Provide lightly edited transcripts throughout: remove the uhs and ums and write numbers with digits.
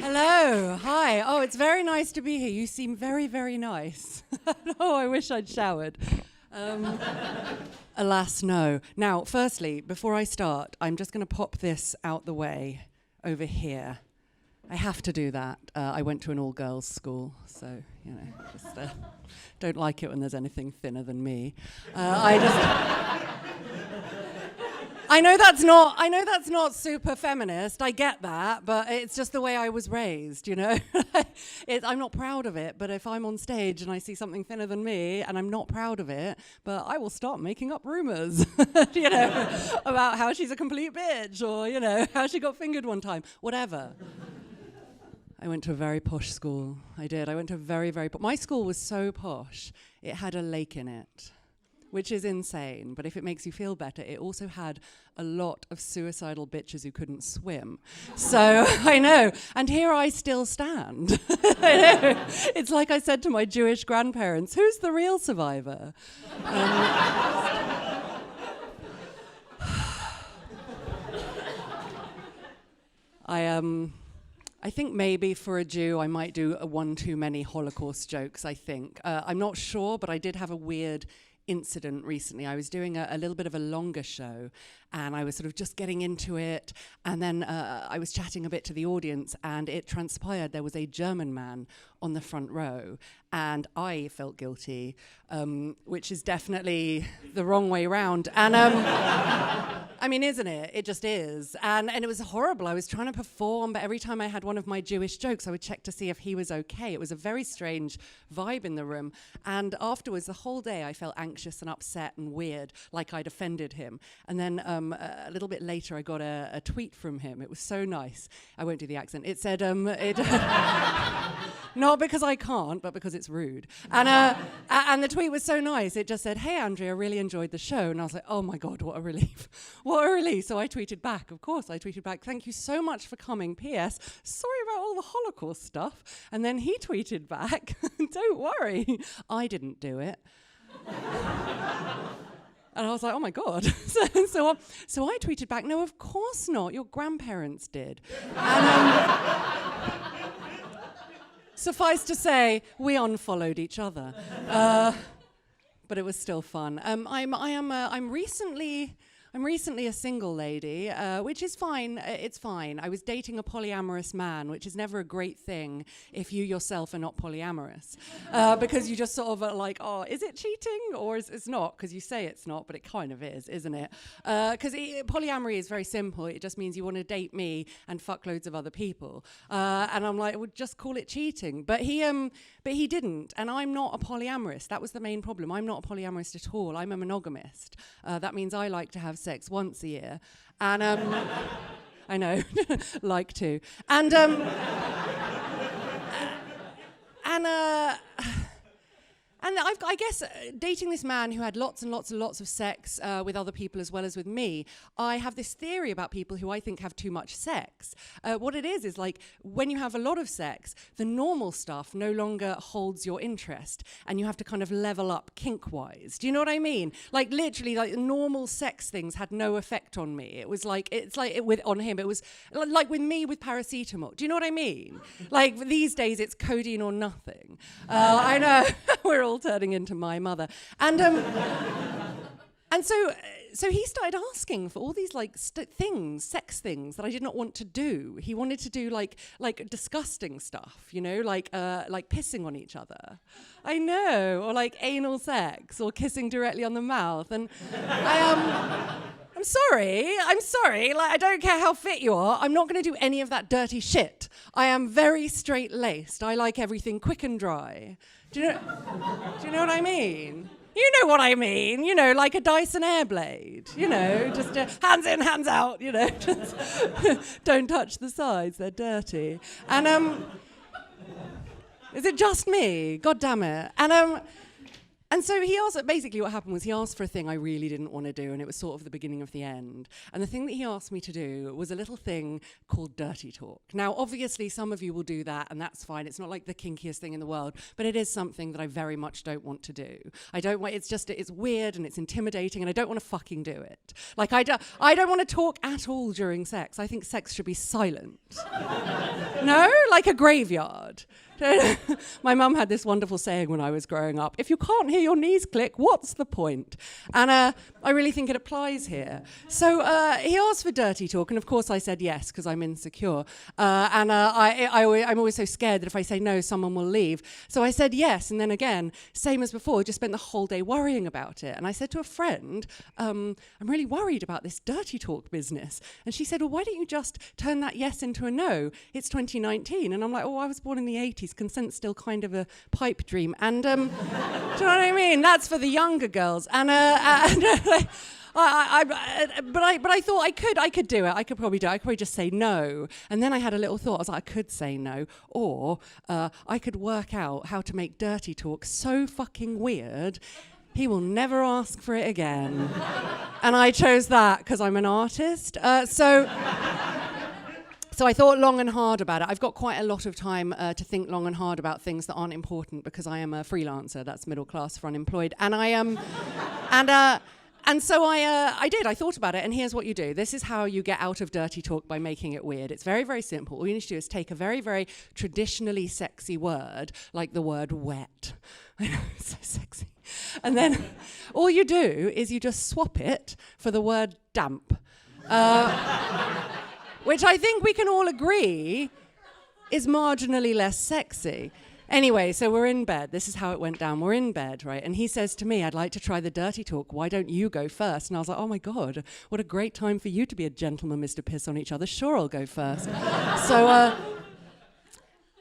Hello, hi. Oh, it's very nice to be here. You seem very, very nice. Oh, I wish I'd showered. Alas, no. Now, firstly, before I start, I'm just going to pop this out the way over here. I have to do that. I went to an all-girls school, so, just don't like it when there's anything thinner than me. I know that's not super feminist. I get that, but it's just the way I was raised, I'm not proud of it, but if I'm on stage and I see something thinner than me and I'm not proud of it, but I will start making up rumors, about how she's a complete bitch or, how she got fingered one time, whatever. I went to a very posh school. I did. I went to a very, very my school was so posh, it had a lake in it, which is insane, but if it makes you feel better, it also had a lot of suicidal bitches who couldn't swim. So, I know, and here I still stand. I know. It's like I said to my Jewish grandparents, who's the real survivor? I think maybe for a Jew I might do a one too many Holocaust jokes, I think. I'm not sure, but I did have a weird incident recently. I was doing a little bit of a longer show and I was sort of just getting into it, and then I was chatting a bit to the audience, and it transpired there was a German man on the front row, and I felt guilty, which is definitely the wrong way round. And I mean, isn't it? It just is. And it was horrible. I was trying to perform, but every time I had one of my Jewish jokes, I would check to see if he was okay. It was a very strange vibe in the room. And afterwards, the whole day, I felt anxious and upset and weird, like I'd offended him. And then a little bit later, I got a tweet from him. It was so nice. I won't do the accent. It said, not because I can't, but because it's rude. And the tweet was so nice. It just said, "Hey, Andrea, really enjoyed the show." And I was like, oh my God, what a relief. What a relief. So I tweeted back, of course, "Thank you so much for coming. P.S. Sorry about all the Holocaust stuff." And then he tweeted back, "Don't worry, I didn't do it." And I was like, oh my God. So I tweeted back, "No, of course not. Your grandparents did." And suffice to say, we unfollowed each other. But it was still fun. I'm recently a single lady, which is fine. It's fine. I was dating a polyamorous man, which is never a great thing if you yourself are not polyamorous, because you just sort of are like, oh, is it cheating or is it's not? Because you say it's not, but it kind of is, isn't it? Because polyamory is very simple. It just means you want to date me and fuck loads of other people. And I'm like, well, just call it cheating. But he didn't, and I'm not a polyamorous. That was the main problem. I'm not a polyamorous at all. I'm a monogamist. That means I like to have sex once a year, and I know, like to, and I guess dating this man who had lots and lots and lots of sex with other people as well as with me, I have this theory about people who I think have too much sex. What it is like when you have a lot of sex, the normal stuff no longer holds your interest, and you have to kind of level up kink-wise. Do you know what I mean? Like literally, like normal sex things had no effect on me. It was like on him. It was like with me with paracetamol. Do you know what I mean? Like these days, it's codeine or nothing. I know we're all turning into my mother, and so he started asking for all these like sex things that I did not want to do. He wanted to do like disgusting stuff, like pissing on each other. I know, or like anal sex, or kissing directly on the mouth. And I'm sorry. Like, I don't care how fit you are. I'm not going to do any of that dirty shit. I am very straight-laced. I like everything quick and dry. Do you know what I mean? You know what I mean, like a Dyson Airblade, just hands in, hands out, just don't touch the sides, they're dirty. And is it just me? God damn it. And And so he asked, basically what happened was he asked for a thing I really didn't want to do, and it was sort of the beginning of the end. And the thing that he asked me to do was a little thing called dirty talk. Now, obviously, some of you will do that, and that's fine. It's not like the kinkiest thing in the world, but it is something that I very much don't want to do. I don't want, it's weird and it's intimidating, and I don't want to fucking do it. Like, I don't want to talk at all during sex. I think sex should be silent. No? Like a graveyard. My mum had this wonderful saying when I was growing up, if you can't hear your knees click, what's the point? And I really think it applies here. So he asked for dirty talk, and of course I said yes, because I'm insecure. I'm always so scared that if I say no, someone will leave. So I said yes, and then again, same as before, just spent the whole day worrying about it. And I said to a friend, I'm really worried about this dirty talk business. And she said, well, why don't you just turn that yes into a no? It's 2019. And I'm like, oh, I was born in the 80s. Consent's still kind of a pipe dream. And do you know what I mean? That's for the younger girls. And but I thought I could do it. I could probably do it. I could probably just say no. And then I had a little thought. I was like, I could say no, or I could work out how to make dirty talk so fucking weird he will never ask for it again. And I chose that because I'm an artist. So I thought long and hard about it. I've got quite a lot of time to think long and hard about things that aren't important because I am a freelancer. That's middle class for unemployed. And so I did. I thought about it. And here's what you do. This is how you get out of dirty talk by making it weird. It's very, very simple. All you need to do is take a very, very traditionally sexy word, like the word wet. I know, it's so sexy. And then all you do is you just swap it for the word damp. Which I think we can all agree is marginally less sexy. Anyway, so we're in bed. This is how it went down. We're in bed, right? And he says to me, I'd like to try the dirty talk. Why don't you go first? And I was like, oh my God, what a great time for you to be a gentleman, Mr. Piss on each other. Sure, I'll go first.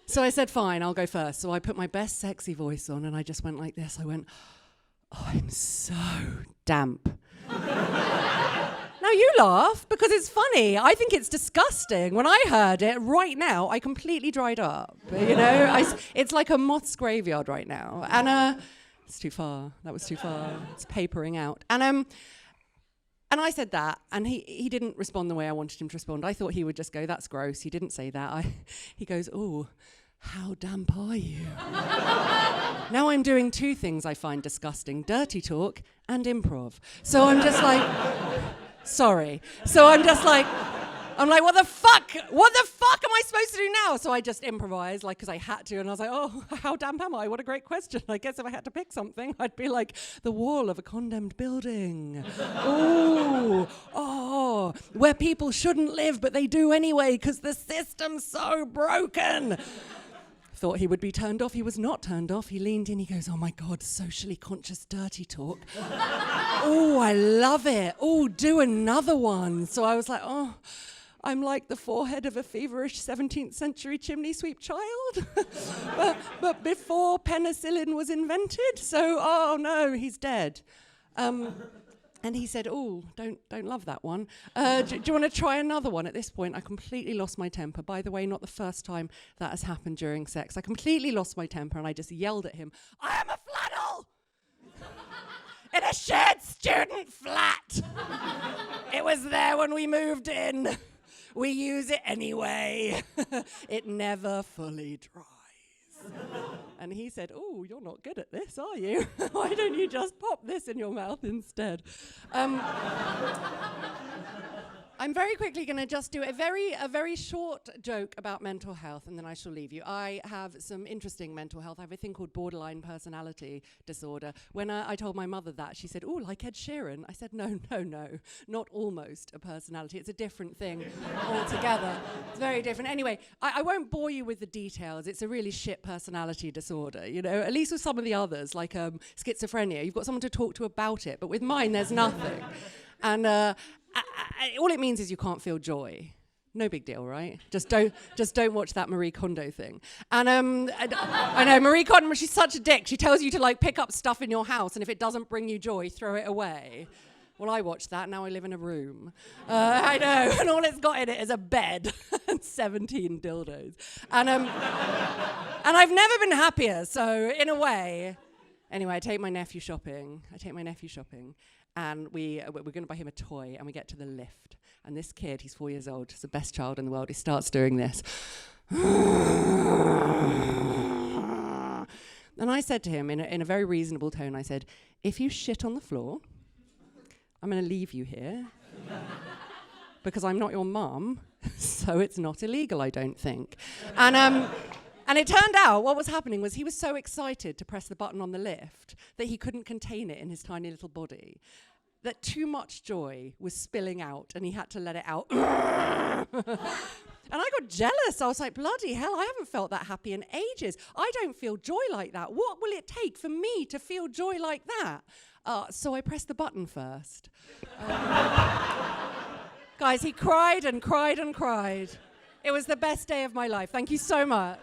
So I said, fine, I'll go first. So I put my best sexy voice on and I just went like this. I went, oh, I'm so damp. Now you laugh because it's funny. I think it's disgusting. When I heard it right now, I completely dried up. You know, it's like a moth's graveyard right now. And it's too far. That was too far. It's papering out. And I said that, and he didn't respond the way I wanted him to respond. I thought he would just go, that's gross. He didn't say that. He goes, oh, how damp are you? Now I'm doing two things I find disgusting, dirty talk and improv. So I'm just like... Sorry. So I'm like, what the fuck? What the fuck am I supposed to do now? So I just improvised, like, because I had to. And I was like, oh, how damp am I? What a great question. I guess if I had to pick something, I'd be like, the wall of a condemned building. Ooh, oh, where people shouldn't live, but they do anyway, because the system's so broken. Thought he would be turned off. He was not turned off. He leaned in. He goes, oh my God, socially conscious dirty talk. Oh, I love it. Oh, do another one. So I was like, oh, I'm like the forehead of a feverish 17th century chimney sweep child. but before penicillin was invented. So, oh no, he's dead. And he said, oh, don't love that one. Do you want to try another one? At this point, I completely lost my temper. By the way, not the first time that has happened during sex. I completely lost my temper and I just yelled at him, I am a flannel! In a shared student flat! It was there when we moved in. We use it anyway. It never fully dries. And he said, oh, you're not good at this, are you? Why don't you just pop this in your mouth instead? I'm very quickly going to just do a very short joke about mental health, and then I shall leave you. I have some interesting mental health. I have a thing called borderline personality disorder. When I told my mother that, she said, oh, like Ed Sheeran? I said, no, not almost a personality. It's a different thing altogether. It's very different. Anyway, I won't bore you with the details. It's a really shit personality disorder, you know, at least with some of the others, like schizophrenia. You've got someone to talk to about it, but with mine, there's nothing. And all it means is you can't feel joy. No big deal, right? Just don't watch that Marie Kondo thing. And I know Marie Kondo, she's such a dick. She tells you to like pick up stuff in your house, and if it doesn't bring you joy, throw it away. Well, I watched that. Now I live in a room. I know, and all it's got in it is a bed and 17 dildos. And I've never been happier. So in a way. Anyway, I take my nephew shopping, and we're going to buy him a toy, and we get to the lift. And this kid, he's 4 years old, he's the best child in the world, he starts doing this. And I said to him in a very reasonable tone, I said, if you shit on the floor, I'm going to leave you here. Because I'm not your mum, so it's not illegal, I don't think. And it turned out what was happening was he was so excited to press the button on the lift that he couldn't contain it in his tiny little body, that too much joy was spilling out and he had to let it out. And I got jealous. I was like, bloody hell, I haven't felt that happy in ages. I don't feel joy like that. What will it take for me to feel joy like that? So I pressed the button first. Guys, he cried and cried and cried. It was the best day of my life. Thank you so much.